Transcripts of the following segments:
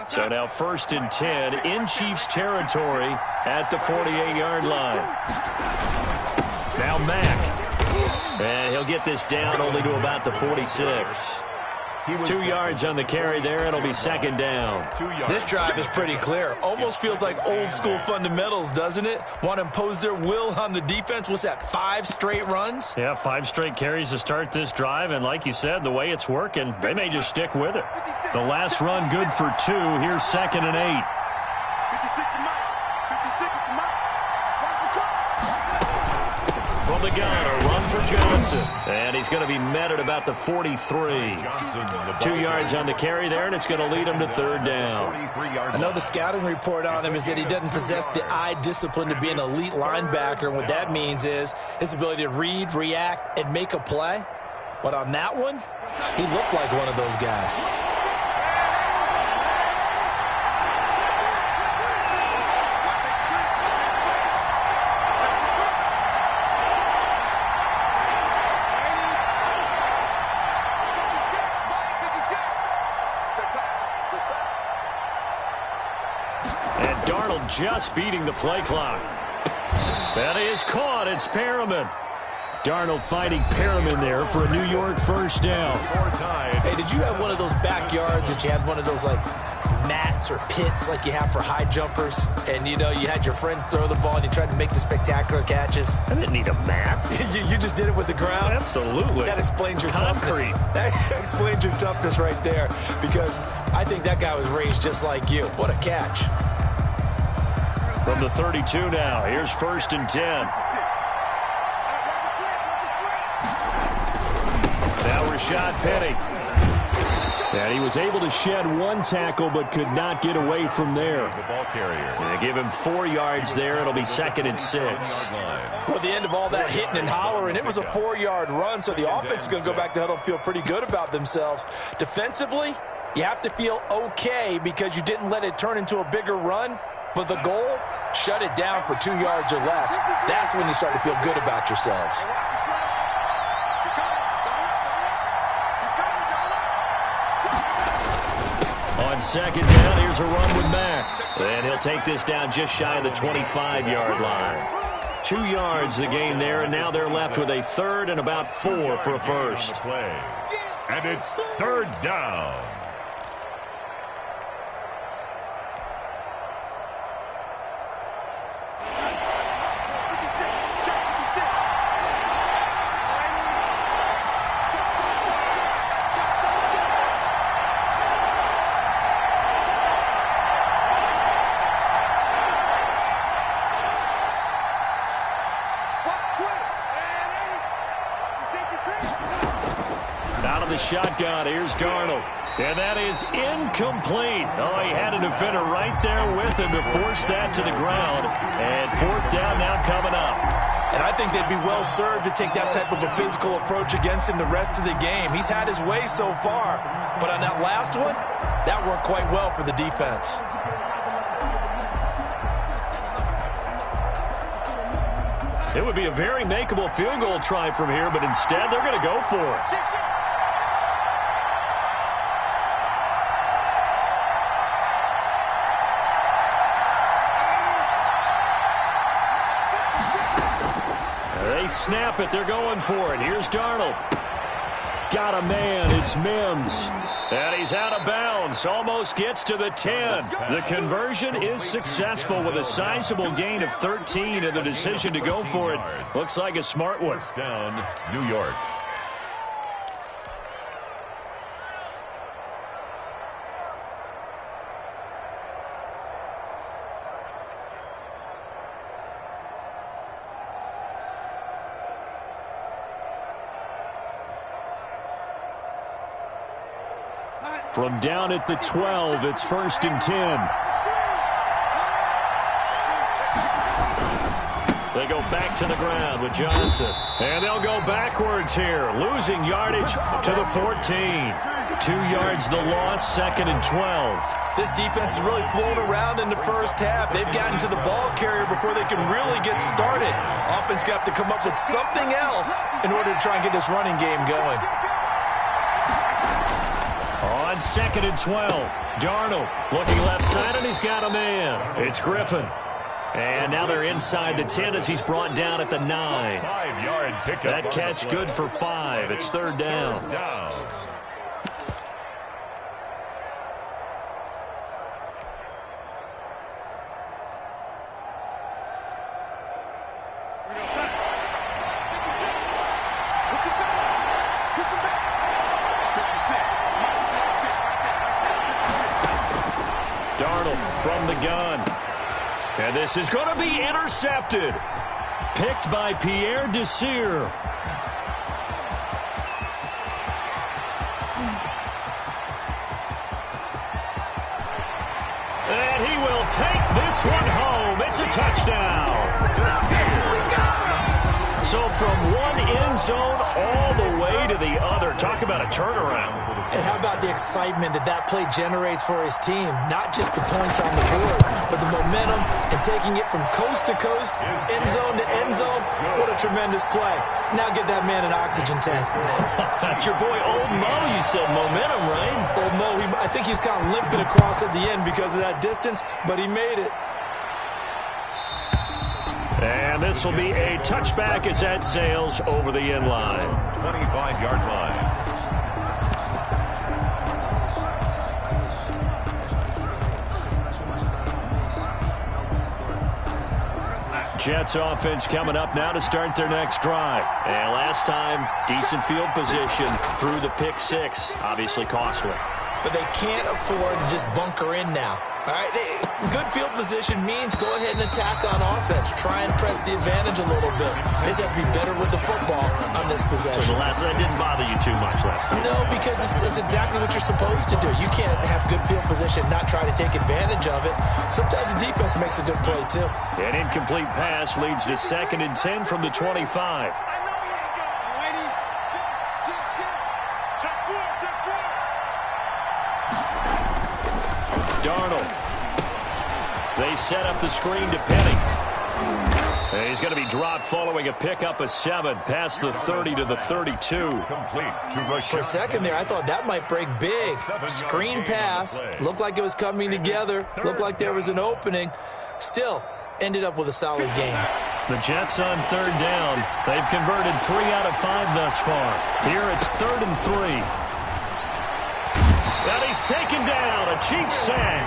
So now 1st and 10 in Chiefs territory at the 48-yard line. Now Mack. And he'll get this down only to about the 46. 2 yards on the carry there. It'll be 2nd down. This drive is pretty clear. Almost feels like old school fundamentals, doesn't it? Want to impose their will on the defense. What's that, 5 straight runs? Yeah, 5 straight carries to start this drive. And like you said, the way it's working, they may just stick with it. The last run good for 2. Here's 2nd and 8. From the gun, a run for Johnson. And he's going to be met at about the 43. 2 yards on the carry there, and it's going to lead him to 3rd down. I know the scouting report on him is that he doesn't possess the eye discipline to be an elite linebacker. And what that means is his ability to read, react, and make a play. But on that one, he looked like one of those guys. Just beating the play clock. That is caught. It's Perriman. Darnold fighting Perriman there for a New York 1st down. Hey, did you have one of those backyards that you had one of those like mats or pits like you have for high jumpers? And, you know, you had your friends throw the ball and you tried to make the spectacular catches? I didn't need a mat. you just did it with the ground? Absolutely. That explains your concrete. Toughness. That explains your toughness right there, because I think that guy was raised just like you. What a catch. From the 32 now, here's 1st and 10. Now Rashad Penny. And he was able to shed 1 tackle but could not get away from there. They give him 4 yards there. It'll be 2nd and 6. Well, at the end of all that hitting and hollering, it was a 4-yard run, so the offense is going to go back to huddle and feel pretty good about themselves. Defensively, you have to feel okay because you didn't let it turn into a bigger run. But the goal, shut it down for 2 yards or less. That's when you start to feel good about yourselves. On 2nd down, here's a run with Mack. And he'll take this down just shy of the 25-yard line. 2 yards the gain there, and now they're left with a 3rd and about 4 for a 1st. And it's 3rd down. Shotgun, here's Darnold. And that is incomplete. Oh, he had a defender right there with him to force that to the ground. And 4th down now coming up. And I think they'd be well served to take that type of a physical approach against him the rest of the game. He's had his way so far. But on that last one, that worked quite well for the defense. It would be a very makeable field goal try from here, but instead they're going to go for it. Snap it. They're going for it. Here's Darnold. Got a man. It's Mims. And he's out of bounds. Almost gets to the 10. The conversion is successful with a sizable gain of 13, and the decision to go for it looks like a smart one. Down, New York. From down at the 12, it's 1st and 10. They go back to the ground with Johnson. And they'll go backwards here, losing yardage to the 14. 2 yards the loss, 2nd and 12. This defense is really flown around in the first half. They've gotten to the ball carrier before they can really get started. Offense going to have to come up with something else in order to try and get this running game going. On 2nd and 12, Darnold looking left side, and he's got a man. It's Griffin. And now they're inside the 10 as he's brought down at the 9. 5-yard pickup. That catch good for 5. It's 3rd down. Darnold from the gun. And this is going to be intercepted. Picked by Pierre Desir. And he will take this one home. It's a touchdown. So from one end zone all the way to the other. Talk about a turnaround. And how about the excitement that play generates for his team? Not just the points on the board, but the momentum and taking it from coast to coast, end zone to end zone. What a tremendous play. Now get that man an oxygen tank. That's your boy Old Mo, you said. Momentum, right? Old Mo, I think he's kind of limping across at the end because of that distance, but he made it. And this will be a touchback as that sails over the end line. 25-yard line. Jets offense coming up now to start their next drive. And last time, decent field position through the pick 6. Obviously costly. But they can't afford to just bunker in now. All right, good field position means go ahead and attack on offense. Try and press the advantage a little bit. They just have to be better with the football on this possession. So that didn't bother you too much last time? No, because that's exactly what you're supposed to do. You can't have good field position, not try to take advantage of it. Sometimes the defense makes a good play, too. An incomplete pass leads to 2nd and 10 from the 25. Darnold. They set up the screen to Penny. And he's going to be dropped following a pickup of 7 past the 30 to the 32. Complete to Rush. For a second there, I thought that might break big. Screen pass. Looked like it was coming together. Looked like there was an opening. Still, ended up with a solid game. The Jets on 3rd down. They've converted 3 out of 5 thus far. Here it's 3rd and 3. And he's taken down. A Chiefs sack.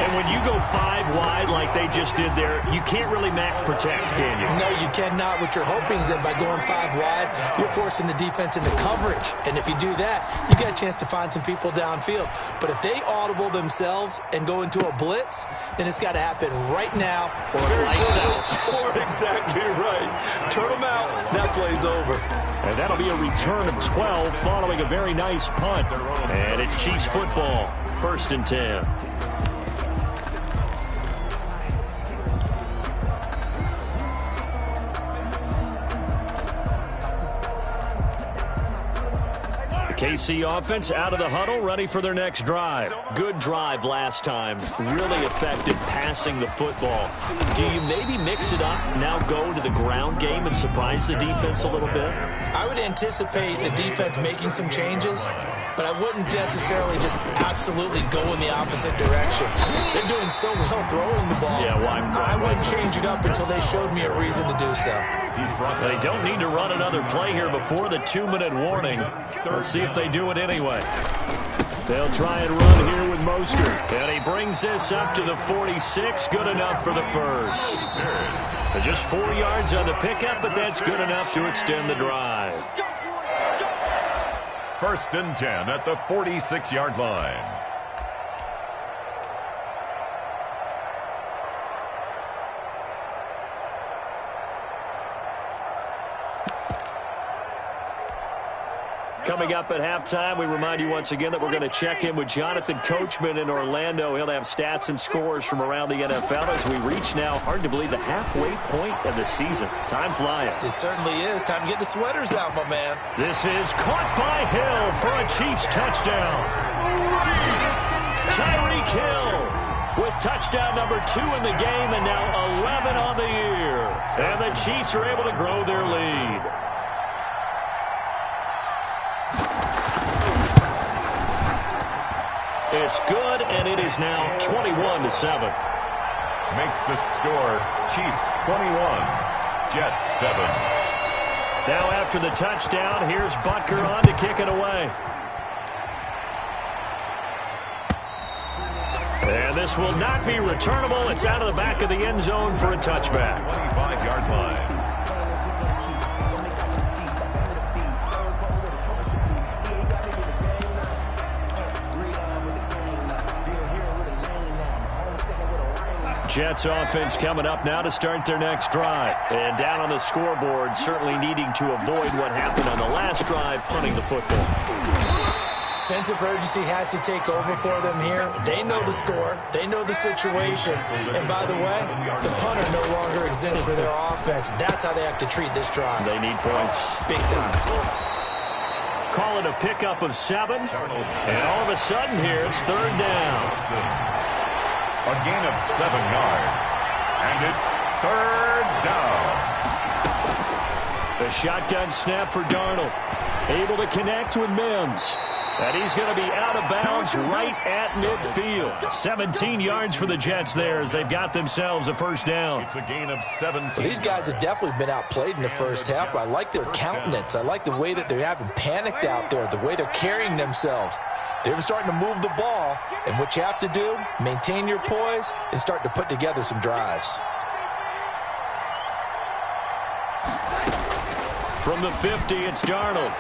And when you go 5 wide like they just did there, you can't really max protect, can you? No, you cannot. What you're hoping is that by going 5 wide, you're forcing the defense into coverage. And if you do that, you got a chance to find some people downfield. But if they audible themselves and go into a blitz, then it's got to happen right now. Or lights out. Or exactly right. Turn them out. That play's over. And that'll be a return of 12 following a very nice punt. And it's Chiefs football. 1st and 10. KC offense out of the huddle, ready for their next drive. Good drive last time. Really effective passing the football. Do you maybe mix it up, now go to the ground game and surprise the defense a little bit? I would anticipate the defense making some changes, but I wouldn't necessarily just absolutely go in the opposite direction. They're doing so well throwing the ball. Yeah, I wouldn't change it up until they showed me a reason to do so. They don't need to run another play here before the 2-minute warning. Let's see if they do it anyway. They'll try and run here with Mostert. And he brings this up to the 46. Good enough for the first. Just 4 yards on the pickup, but that's good enough to extend the drive. 1st and 10 at the 46-yard line. Coming up at halftime, we remind you once again that we're going to check in with Jonathan Coachman in Orlando. He'll have stats and scores from around the NFL as we reach now, hard to believe, the halfway point of the season. Time flying. It certainly is. Time to get the sweaters out, my man. This is caught by Hill for a Chiefs touchdown. Tyreek Hill with touchdown number 2 in the game and now 11 on the year. And the Chiefs are able to grow their lead. It's good, and it is now 21-7. Makes the score Chiefs 21, Jets 7. Now after the touchdown, here's Butker on to kick it away. And this will not be returnable. It's out of the back of the end zone for a touchback. 25-yard line. Jets offense coming up now to start their next drive. And down on the scoreboard, certainly needing to avoid what happened on the last drive, punting the football. Sense of urgency has to take over for them here. They know the score. They know the situation. And by the way, the punter no longer exists for their offense. That's how they have to treat this drive. They need points. Big time. Call it a pickup of 7. And all of a sudden here, it's third down. A gain of 7 yards. And it's third down. The shotgun snap for Darnold. Able to connect with Mims. And he's going to be out of bounds right at midfield. 17 yards for the Jets there as they've got themselves a first down. It's a gain of 17. Well, these guys have definitely been outplayed in the first half. I like their countenance. I like the way that they haven't panicked out there, the way they're carrying themselves. They're starting to move the ball, and what you have to do, maintain your poise and start to put together some drives. From the 50, it's Darnold.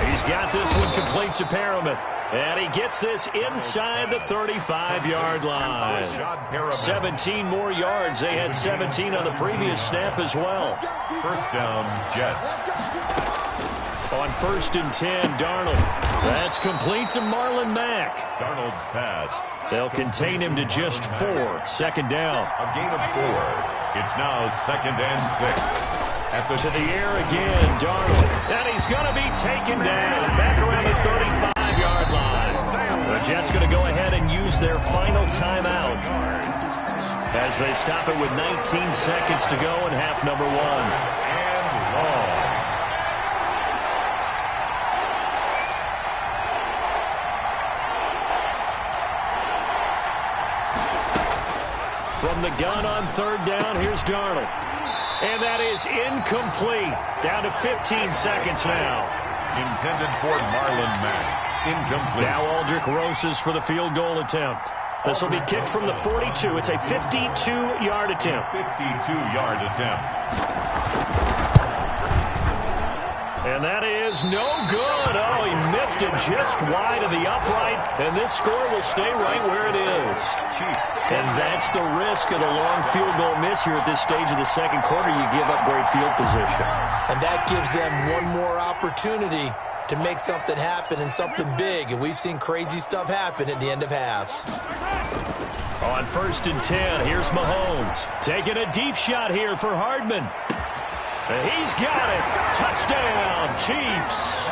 He's got this one complete to Perriman. And he gets this inside the 35-yard line. 17 more yards. They had 17 on the previous snap as well. First down, Jets. On 1st and 10, Darnold. That's complete to Marlon Mack. Darnold's pass. They'll contain him to just 4. Second down. A gain of 4. It's now 2nd and 6. To the air again, Darnold. And he's going to be taken down back around the 35-yard line. The Jets going to go ahead and use their final timeout as they stop it with 19 seconds to go in half number 1. And long. From the gun on third down, here's Darnold. And that is incomplete. Down to 15 seconds now. Intended for Marlon Mack. Incomplete. Now Aldrich Rosas for the field goal attempt. This will be kicked from the 42. It's a 52-yard attempt. 52-yard attempt. And that is no good. Oh, he missed it just wide of the upright. And this score will stay right where it is. And that's the risk of the long field goal miss here at this stage of the second quarter. You give up great field position. And that gives them one more opportunity to make something happen and something big. And we've seen crazy stuff happen at the end of halves. On 1st and 10, here's Mahomes. Taking a deep shot here for Hardman. And he's got it. Touchdown, Chiefs.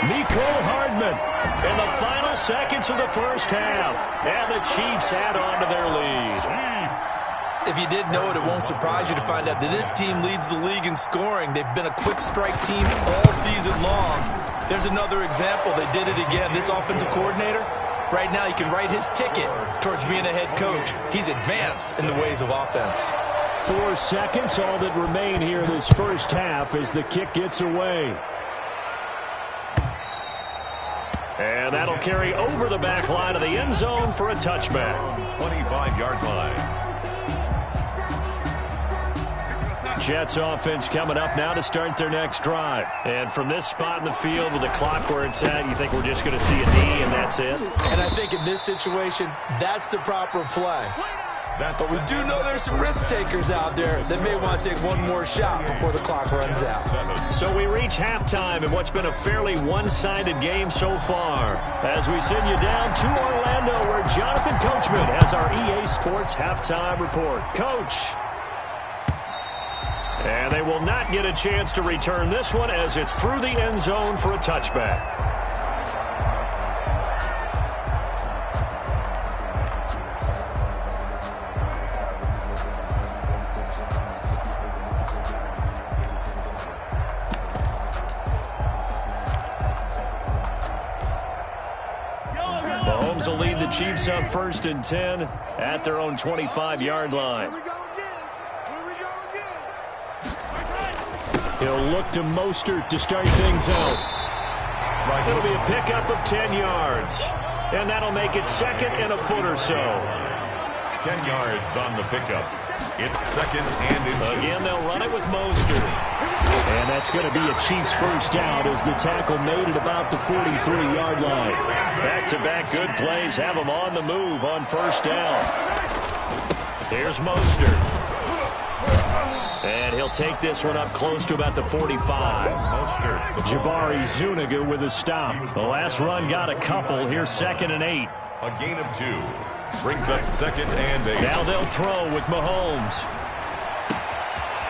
Mecole Hardman in the final seconds of the first half. And the Chiefs add on to their lead. If you didn't know it, it won't surprise you to find out that this team leads the league in scoring. They've been a quick strike team all season long. There's another example. They did it again. This offensive coordinator, right now he can write his ticket towards being a head coach. He's advanced in the ways of offense. 4 seconds, all that remain here in this first half as the kick gets away. And that'll carry over the back line of the end zone for a touchback. 25-yard line. Jets offense coming up now to start their next drive. And from this spot in the field with the clock where it's at, you think we're just going to see a knee and that's it? And I think in this situation, that's the proper play. But we do know there's some risk takers out there that may want to take one more shot before the clock runs out. So we reach halftime in what's been a fairly one-sided game so far. As we send you down to Orlando where Jonathan Coachman has our EA Sports halftime report. Coach. And they will not get a chance to return this one as it's through the end zone for a touchback. Browns will lead the Chiefs up 1st and 10 at their own 25-yard line. He'll look to Mostert to start things out. It'll be a pickup of 10 yards. And that'll make it 2nd and a foot or so. 10 yards on the pickup. It's 2nd and inches. Again, they'll run it with Mostert. And that's going to be a Chiefs first down as the tackle made at about the 43-yard line. Back-to-back good plays have them on the move on 1st down. Here's Mostert. And he'll take this one up close to about the 45. Jabari Zuniga with a stop. The last run got a couple. Here's 2nd and 8. A gain of 2. Brings up 2nd and 8. Now they'll throw with Mahomes.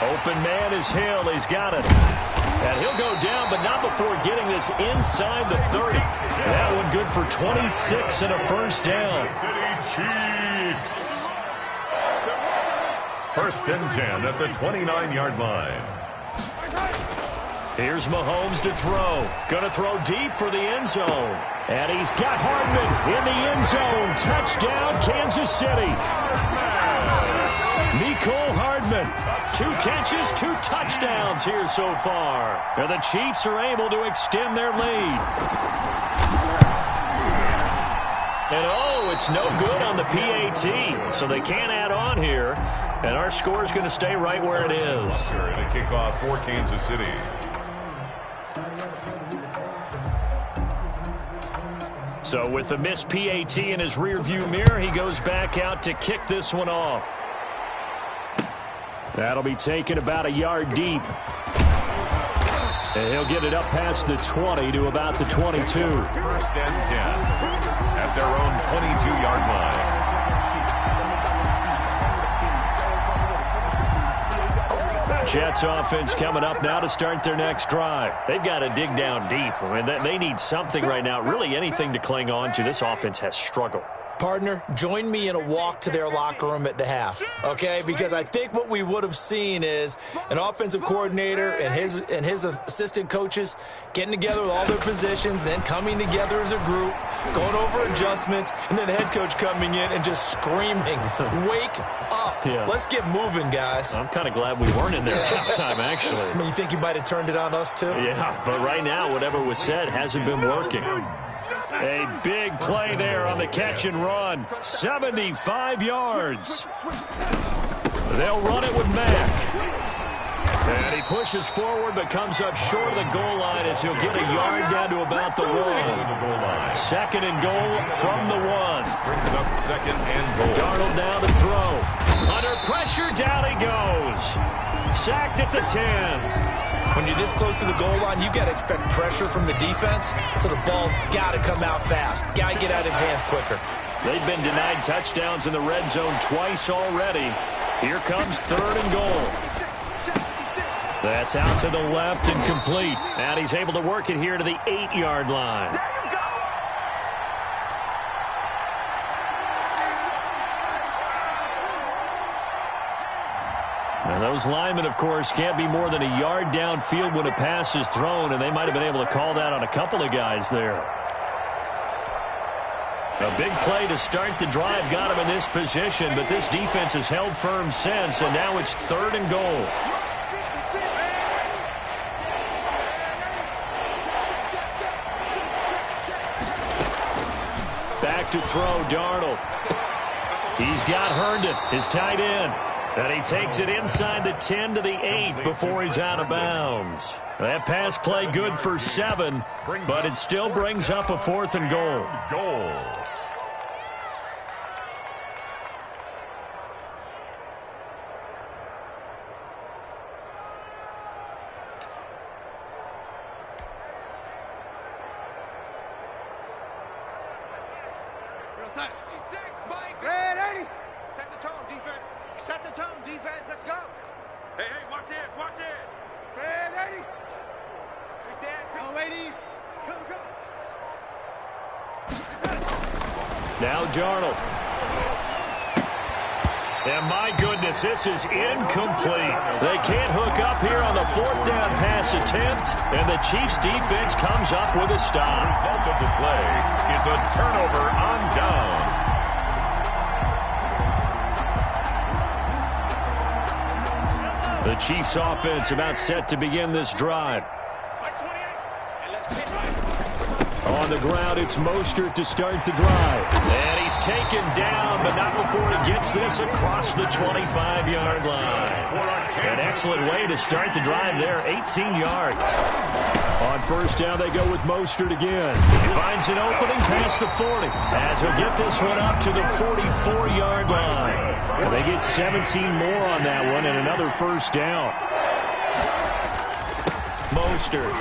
Open man is Hill. He's got it. And he'll go down, but not before getting this inside the 30. That one good for 26 and a first down. Chiefs. 1st and 10 at the 29-yard line. Here's Mahomes to throw. Going to throw deep for the end zone. And he's got Hardman in the end zone. Touchdown, Kansas City. Mecole Hardman. 2 catches, 2 touchdowns here so far. And the Chiefs are able to extend their lead. And oh, it's no good on the PAT. So they can't add on here. And our score is going to stay right where it is. And a kickoff for Kansas City. So with the missed PAT in his rearview mirror, he goes back out to kick this one off. That'll be taken about a yard deep. And he'll get it up past the 20 to about the 22. 1st and 10 at their own 22-yard line. Jets offense coming up now to start their next drive. They've got to dig down deep. I mean, they need something right now, really anything to cling on to. This offense has struggled. Partner, join me in a walk to their locker room at the half, okay? Because I think what we would have seen is an offensive coordinator and his assistant coaches getting together with all their positions, then coming together as a group, going over adjustments, and then the head coach coming in and just screaming, wake up. Yeah. Let's get moving, guys. I'm kind of glad we weren't in there at halftime, actually. I mean, you think you might have turned it on us, too? Yeah, but right now, whatever was said hasn't been working. A big play there on the catch and run. 75 yards. They'll run it with Mack. And he pushes forward but comes up short of the goal line as he'll get a yard down to about the 1. 2nd and goal from the 1. Brings up 2nd and goal. Darnold now to throw. Under pressure, down he goes. Sacked at the 10. When you're this close to the goal line, you've got to expect pressure from the defense, so the ball's got to come out fast. Got to get out of his hands quicker. They've been denied touchdowns in the red zone twice already. Here comes 3rd and goal. That's out to the left and complete. And he's able to work it here to the 8-yard line. And those linemen, of course, can't be more than a yard downfield when a pass is thrown, and they might have been able to call that on a couple of guys there. A big play to start the drive got him in this position, but this defense has held firm since, and now it's 3rd and goal. Back to throw, Darnold. He's got Herndon, his tight end. And he takes it inside the 10 to the 8 before he's out of bounds. That pass play good for 7, but it still brings up a 4th and goal. Set the tone, defense. Set the tone, defense. Let's go. Hey, watch this. Watch this. Red 80. Right there. Go, 80. Go. Now Darnold. And my goodness, this is incomplete. They can't hook up here on the fourth down pass attempt, and the Chiefs defense comes up with a stop. The result of the play is a turnover on downs. The Chiefs offense about set to begin this drive. On the ground, it's Mostert to start the drive. And he's taken down, but not before he gets this across the 25-yard line. An excellent way to start the drive there, 18 yards. On first down, they go with Mostert again. He finds an opening past the 40, as he'll get this one up to the 44-yard line. And they get 17 more on that one and another first down. Mostert.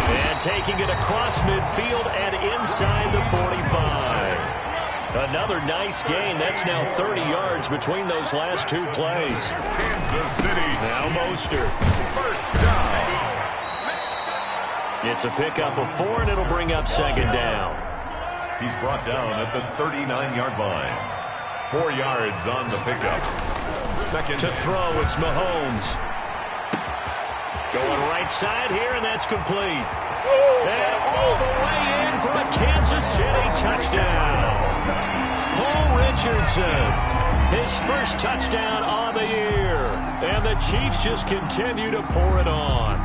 And taking it across midfield and inside the 45. Another nice gain. That's now 30 yards between those last two plays. Kansas City. Now Mostert. First down. It's a pickup of 4, and it'll bring up second down. He's brought down at the 39-yard line. 4 yards on the pickup. Second To throw, it's Mahomes. Going right side here, and that's complete. And all the way in for a Kansas City touchdown. Paul Richardson, his first touchdown on the year. And the Chiefs just continue to pour it on.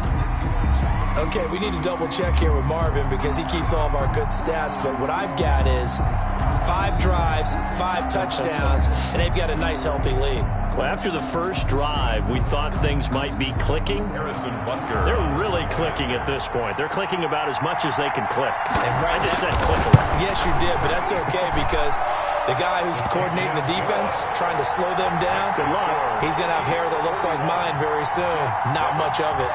Okay, we need to double check here with Marvin because he keeps all of our good stats. But what I've got is 5 drives, 5 touchdowns, and they've got a nice, healthy lead. Well, after the first drive, we thought things might be clicking. Harrison Butker. They're really clicking at this point. They're clicking about as much as they can click. And right I just now, said click a lot. yes, you did, but that's okay because the guy who's coordinating the defense, trying to slow them down, Good luck. he's going to have hair that looks like mine very soon. Not much of it.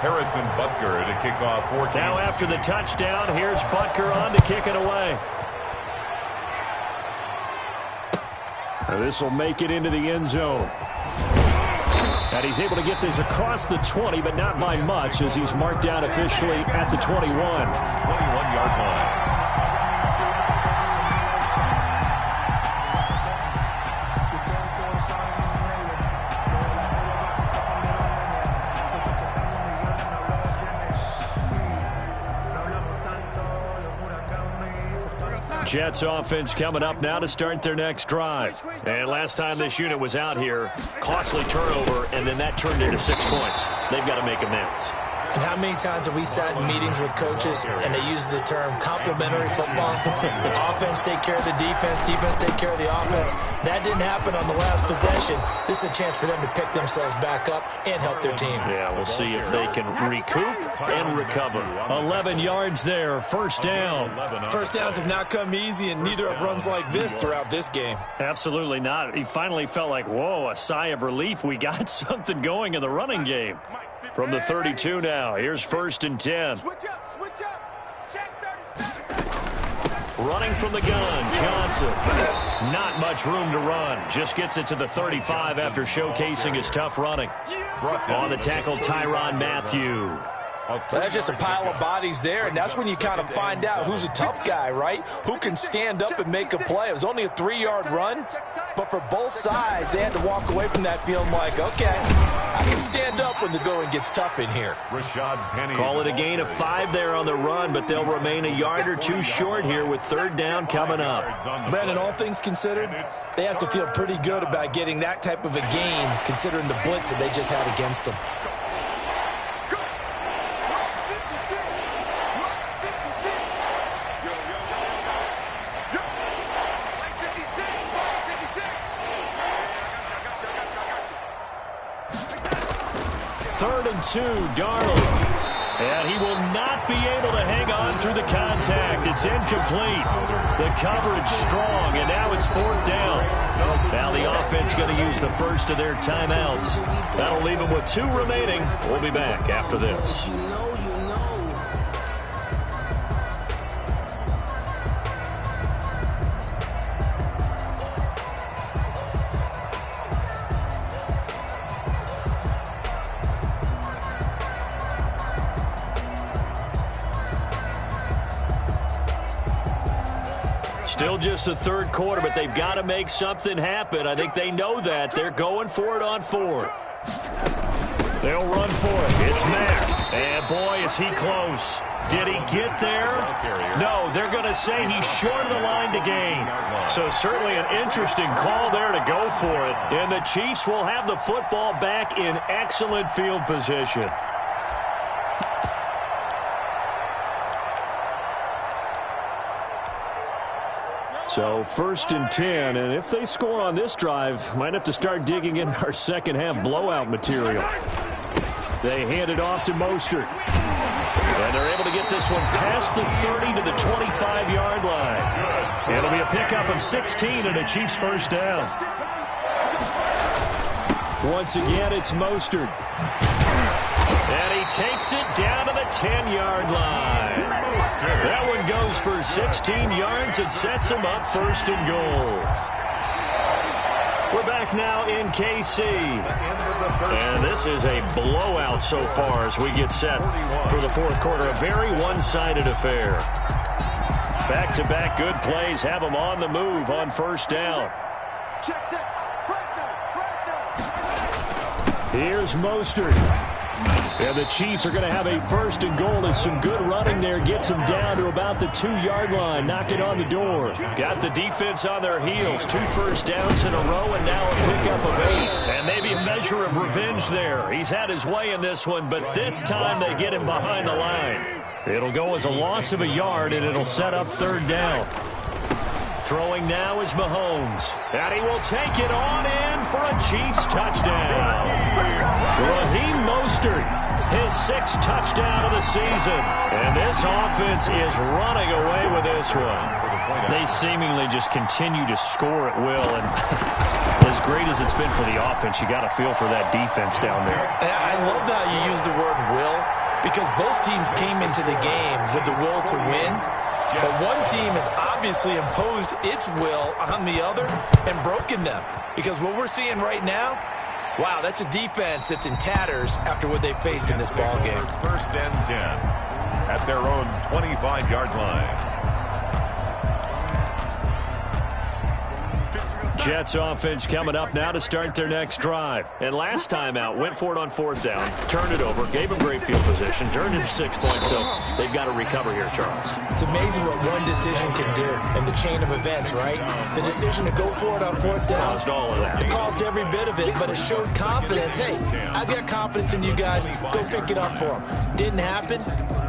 Harrison Butker to kick off for Kansas. Now after the touchdown, here's Butker on to kick it away. This will make it into the end zone. And he's able to get this across the 20, but not by much as he's marked down officially at the 21. 21-yard line. Jets offense coming up now to start their next drive. And last time this unit was out here, costly turnover, and then that turned into 6 points. They've got to make amends. And how many times have we sat in meetings with coaches and they use the term complementary football? Offense take care of the defense, defense take care of the offense. That didn't happen on the last possession. This is a chance for them to pick themselves back up and help their team. Yeah, we'll see if they can recoup and recover. 11 yards there, first down. First downs have not come easy, and neither have runs like this throughout this game. Absolutely not. He finally felt like, whoa, a sigh of relief. We got something going in the running game. From the 32 now, here's first and 10. Switch up. Check 37. Running from the gun, Johnson. Not much room to run. Just gets it to the 35 after showcasing his tough running. On the tackle, Tyrann Mathieu. Well, that's just a pile of bodies there, and that's when you kind of find out who's a tough guy, right? Who can stand up and make a play. It was only a 3-yard run, but for both sides, they had to walk away from that feeling like, okay, I can stand up when the going gets tough in here. Rashad Penny. Call it a gain of 5 there on the run, but they'll remain a yard or two short here with third down coming up. Brandon, all things considered, they have to feel pretty good about getting that type of a gain, considering the blitz that they just had against them. Third and 2, Darnold. And he will not be able to hang on through the contact. It's incomplete. The coverage strong, and now it's fourth down. Now the offense going to use the first of their timeouts. That'll leave them with 2 remaining. We'll be back after this. Still just the third quarter, but they've got to make something happen. I think they know that. They're going for it on fourth. They'll run for it. It's Mack. And, boy, is he close. Did he get there? No, they're going to say he's short of the line to gain. So certainly an interesting call there to go for it. And the Chiefs will have the football back in excellent field position. So 1st and 10, and if they score on this drive, might have to start digging in our second half blowout material. They hand it off to Mostert. And they're able to get this one past the 30 to the 25-yard line. It'll be a pickup of 16 and a Chiefs first down. Once again, it's Mostert. And he takes it down to the 10-yard line. That one goes for 16 yards and sets him up 1st and goal. We're back now in KC. And this is a blowout so far as we get set for the fourth quarter. A very one-sided affair. Back-to-back good plays have them on the move on 1st down. Here's Mostert. And the Chiefs are going to have a 1st and goal as some good running there gets them down to about the 2-yard line. Knock it on the door. Got the defense on their heels. 2 first downs in a row and now a pickup of 8. And maybe a measure of revenge there. He's had his way in this one, but this time they get him behind the line. It'll go as a loss of a yard, and it'll set up 3rd down. Throwing now is Mahomes. And he will take it on in for a Chiefs touchdown. Raheem Mostert, his 6th touchdown of the season. And this offense is running away with this one. They seemingly just continue to score at will. And as great as it's been for the offense, you got to feel for that defense down there. I love how you use the word will, because both teams came into the game with the will to win. But one team has obviously imposed its will on the other and broken them. Because what we're seeing right now, wow, that's a defense that's in tatters after what they faced in this ball game. 1st and 10 at their own 25-yard line. Jets offense coming up now to start their next drive. And last time out, went for it on 4th down, turned it over, gave them great field position, turned into 6 points, so they've got to recover here, Charles. It's amazing what one decision can do in the chain of events, right? The decision to go for it on 4th down caused all of that. It caused every bit of it, but it showed confidence. Hey, I've got confidence in you guys. Go pick it up for them. Didn't happen.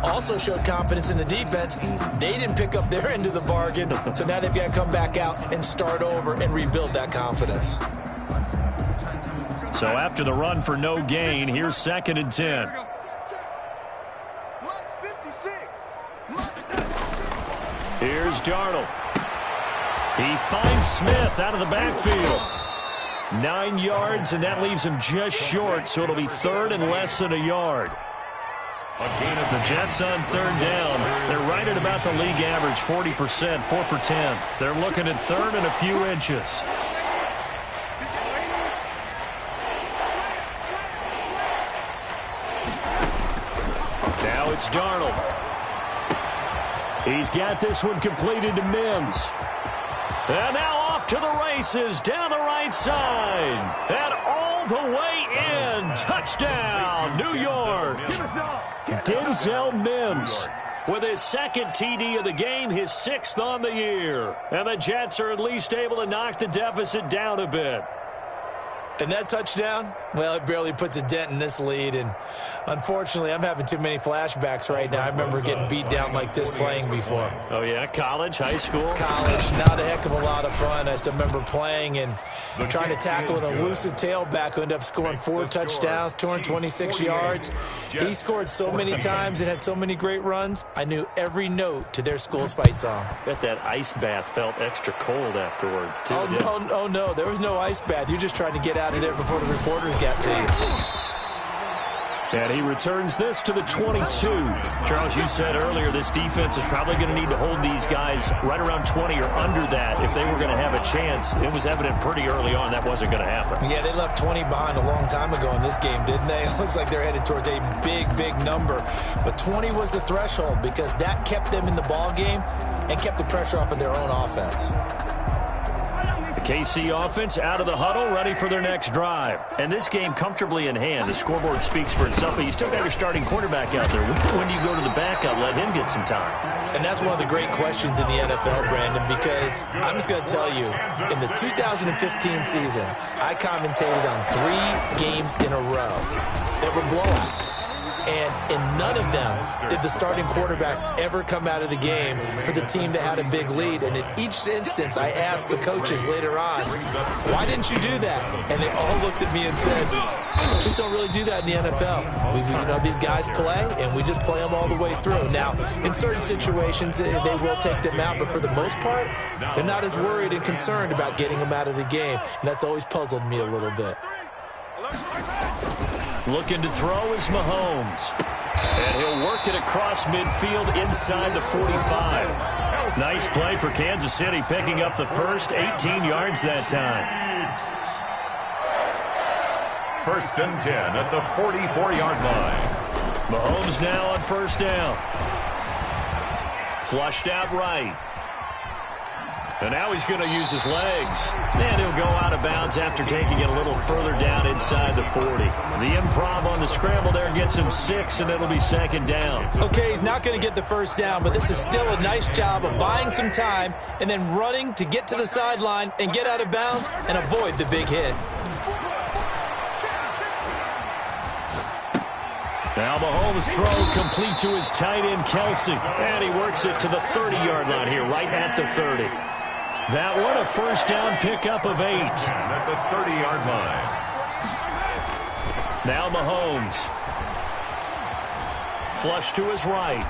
Also showed confidence in the defense. They didn't pick up their end of the bargain, so now they've got to come back out and start over and rebuild that confidence. So after the run for no gain, here's 2nd and 10. Here's Darnold. He finds Smith out of the backfield. 9 yards, and that leaves him just short, so it'll be 3rd and less than a yard. The Jets on 3rd down. They're right at about the league average, 40%, 4 for 10. They're looking at 3rd and a few inches. Now it's Darnold. He's got this one completed to Mims. And now off to the races down the right side. And all the way in. Touchdown, New York. Denzel Mims with his 2nd TD of the game, his 6th on the year. And the Jets are at least able to knock the deficit down a bit. And that touchdown, well, it barely puts a dent in this lead. And unfortunately, I'm having too many flashbacks right now. I remember getting beat down like this playing before. Oh, yeah? College, high school? College, not a heck of a lot of fun. I still remember playing and trying to tackle an elusive tailback who ended up scoring 4 touchdowns, 226 yards. He scored so many times and had so many great runs, I knew every note to their school's fight song. Bet that ice bath felt extra cold afterwards, too. Oh, no, there was no ice bath. You're just trying to get out of there before the reporters got to you. And he returns this to the 22. Charles, you said earlier this defense is probably going to need to hold these guys right around 20 or under that if they were going to have a chance. It was evident pretty early on that wasn't going to happen. Yeah, they left 20 behind a long time ago in this game, didn't they? It looks like they're headed towards a big, big number. But 20 was the threshold because that kept them in the ball game and kept the pressure off of their own offense. The KC offense out of the huddle, ready for their next drive. And this game comfortably in hand. The scoreboard speaks for itself, but you still got your starting quarterback out there. When do you go to the backup, let him get some time? And that's one of the great questions in the NFL, Brandon, because I'm just going to tell you, in the 2015 season, I commentated on 3 games in a row that were blowouts. And in none of them did the starting quarterback ever come out of the game for the team that had a big lead. And in each instance, I asked the coaches later on, why didn't you do that? And they all looked at me and said, just don't really do that in the NFL. These guys play, and we just play them all the way through. Now, in certain situations, they will take them out, but for the most part, they're not as worried and concerned about getting them out of the game. And that's always puzzled me a little bit. Looking to throw is Mahomes. And he'll work it across midfield inside the 45. Nice play for Kansas City, picking up the first 18 yards that time. 1st and 10 at the 44-yard line. Mahomes now on first down. Flushed out right. And now he's going to use his legs. And he'll go out of bounds after taking it a little further down inside the 40. The improv on the scramble there gets him 6, and it'll be 2nd down. Okay, he's not going to get the first down, but this is still a nice job of buying some time and then running to get to the sideline and get out of bounds and avoid the big hit. Now Mahomes' throw complete to his tight end, Kelsey. And he works it to the 30-yard line here, right at the 30. That one, a first down pickup of 8. At the 30-yard line. Now Mahomes. Flush to his right.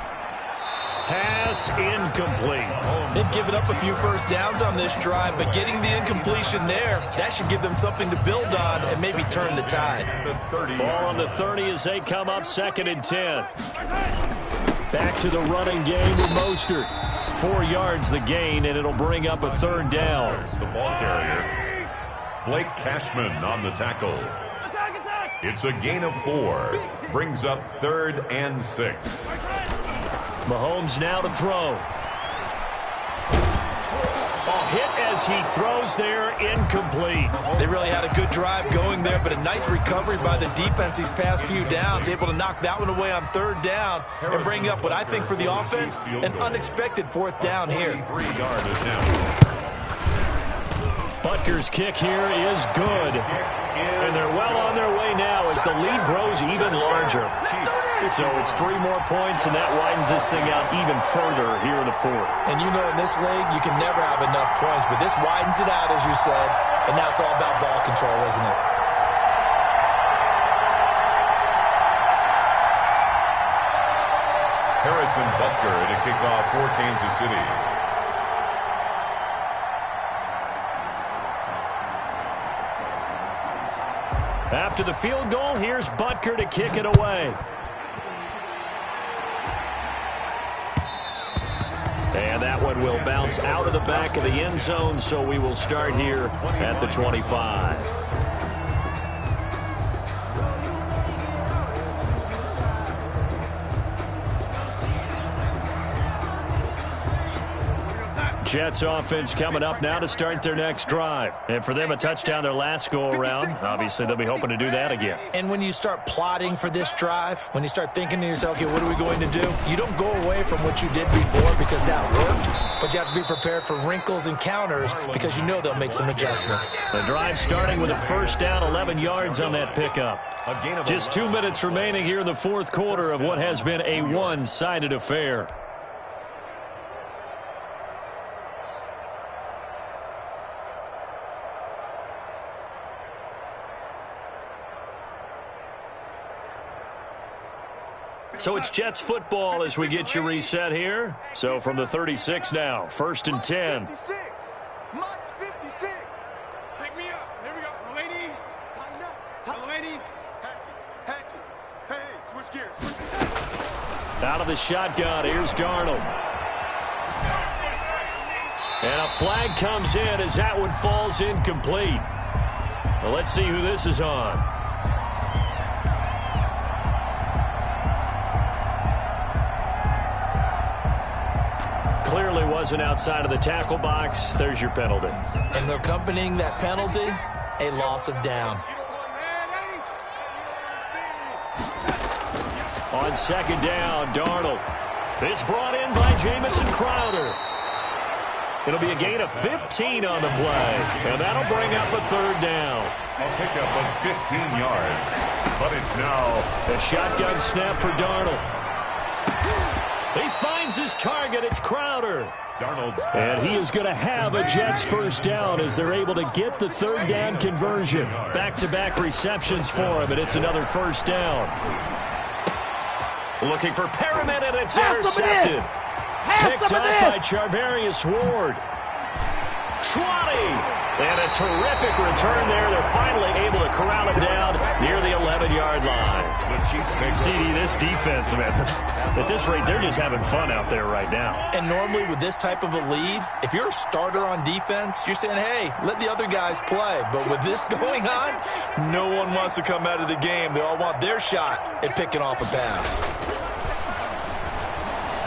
Pass incomplete. They've given up a few first downs on this drive, but getting the incompletion there, that should give them something to build on and maybe turn the tide. Ball on the 30 as they come up 2nd and 10. Back to the running game with Mostert. 4 yards the gain, and it'll bring up a 3rd down. The ball carrier, Blake Cashman on the tackle. It's a gain of 4. Brings up 3rd and 6. Mahomes now to throw. Hit as he throws there, incomplete. They really had a good drive going there, but a nice recovery by the defense these past few downs, able to knock that one away on 3rd down and bring up what I think for the offense, an unexpected 4th down here. Butker's kick here is good. And they're well on their way now as the lead grows even larger. So it's 3 more points, and that widens this thing out even further here in the 4th. And you know in this league, you can never have enough points, but this widens it out, as you said, and now it's all about ball control, isn't it? Harrison Butker to kick off for Kansas City. After the field goal, here's Butker to kick it away. And that one will bounce out of the back of the end zone, so we will start here at the 25. Jets offense coming up now to start their next drive. And for them, a touchdown their last go-around. Obviously, they'll be hoping to do that again. And when you start plotting for this drive, when you start thinking to yourself, okay, what are we going to do? You don't go away from what you did before because that worked, but you have to be prepared for wrinkles and counters because you know they'll make some adjustments. The drive starting with a first down, 11 yards on that pickup. Just 2 minutes remaining here in the 4th quarter of what has been a one-sided affair. So it's Jets football as we get you reset here. So from the 36 now, 1st and 10. 56. Mutts 56. Pick me up. Here we go. Lady. Tighten up. Lady. Hatchet. Hey, switch gears. Switch gears. Out of the shotgun, here's Darnold. And a flag comes in as that one falls incomplete. Well, let's see who this is on. Clearly wasn't outside of the tackle box. There's your penalty. And accompanying that penalty, a loss of down. On second down, Darnold. It's brought in by Jamison Crowder. It'll be a gain of 15 on the play, and that'll bring up a third down. A pickup of 15 yards, but it's now a shotgun snap for Darnold. He finds his target. It's Crowder. And he is going to have a Jets first down as they're able to get the third down conversion. Back-to-back receptions for him, and it's another first down. Looking for Perriman, and it's intercepted. Picked up by Charvarius Ward. Trotty. And a terrific return there. They're finally able to corral him down near the 11-yard line. CD, this defense, man, at this rate, they're just having fun out there right now. And normally with this type of a lead, if you're a starter on defense, you're saying, hey, let the other guys play. But with this going on, no one wants to come out of the game. They all want their shot at picking off a pass.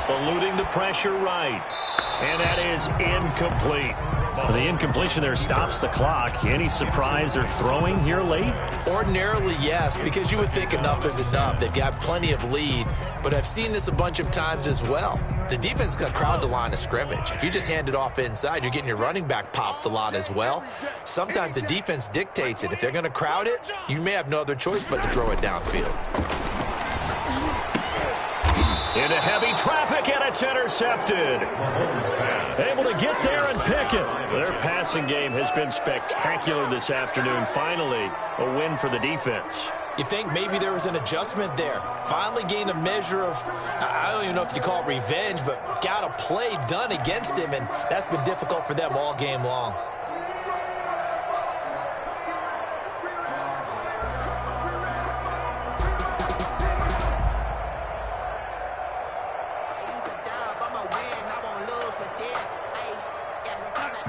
Eluding the pressure right. And that is incomplete. The incompletion there stops the clock. Any surprise they're throwing here late? Ordinarily, yes, because you would think enough is enough. They've got plenty of lead, but I've seen this a bunch of times as well. The defense is going to crowd the line of scrimmage. If you just hand it off inside, you're getting your running back popped a lot as well. Sometimes the defense dictates it. If they're going to crowd it, you may have no other choice but to throw it downfield. Into heavy traffic, and it's intercepted. Able to get there and pick it. Their passing game has been spectacular this afternoon. Finally, a win for the defense. You think maybe there was an adjustment there. Finally gained a measure of, I don't even know if you call it revenge, but got a play done against him, and that's been difficult for them all game long.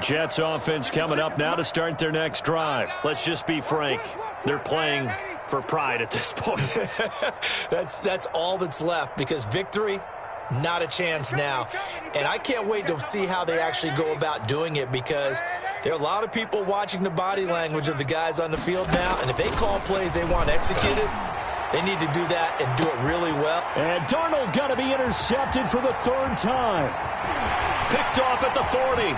Jets offense coming up now to start their next drive. Let's just be frank. They're playing for pride at this point. That's all that's left, because victory, not a chance now. And I can't wait to see how they actually go about doing it, because there are a lot of people watching the body language of the guys on the field now, and if they call plays they want executed, they need to do that and do it really well. And Darnold got to be intercepted for the third time. Picked off at the 40.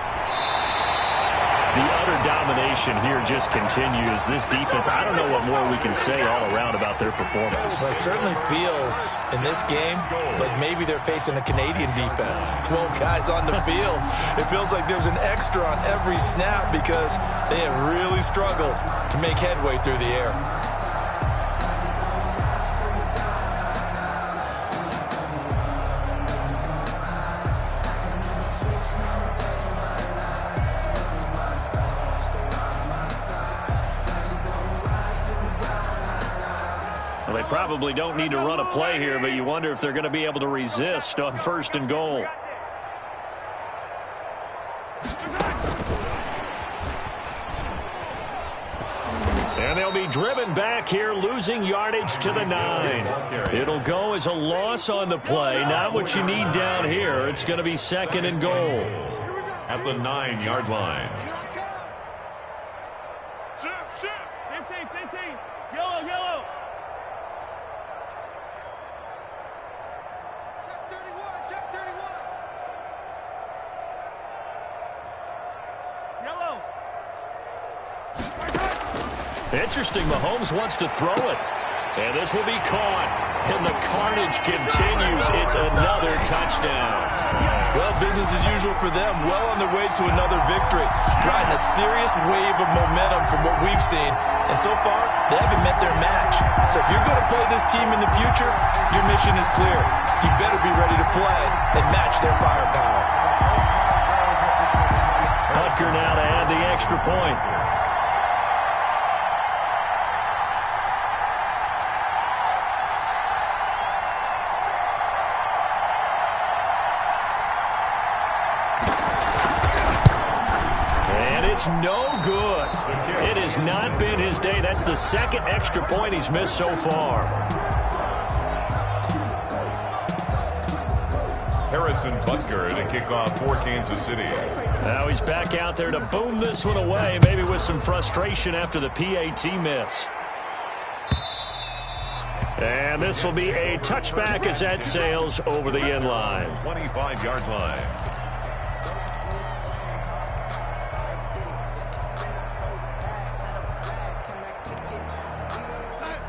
The utter domination here just continues. This defense, I don't know what more we can say all around about their performance. Well, it certainly feels in this game like maybe they're facing a Canadian defense. 12 guys on the field. It feels like there's an extra on every snap because they have really struggled to make headway through the air. They probably don't need to run a play here, but you wonder if they're going to be able to resist on first and goal. And they'll be driven back here, losing yardage to the 9. It'll go as a loss on the play. Not what you need down here. It's going to be second and goal. At the 9-yard line. 15. Yellow. Check 31. Yellow. Interesting. Mahomes wants to throw it. And this will be caught. And the carnage continues. It's another touchdown. Well, business as usual for them. Well on their way to another victory. Riding a serious wave of momentum from what we've seen. And so far, they haven't met their match. So if you're going to play this team in the future, your mission is clear. You better be ready to play and match their firepower. Butker now to add the extra point. It's no good. It has not been his day. That's the second extra point he's missed so far. Harrison Butker to kick off for Kansas City. Now he's back out there to boom this one away, maybe with some frustration after the PAT miss. And this will be a touchback as that sails over the end line. 25-yard line.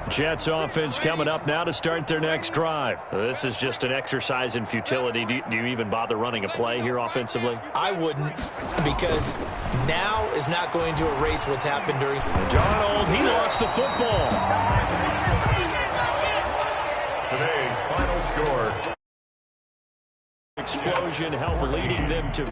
Jets offense coming up now to start their next drive. This is just an exercise in futility. Do you even bother running a play here offensively? I wouldn't, because now is not going to erase what's happened during. Darnold, he lost the football. Today's final score. Explosion help leading them to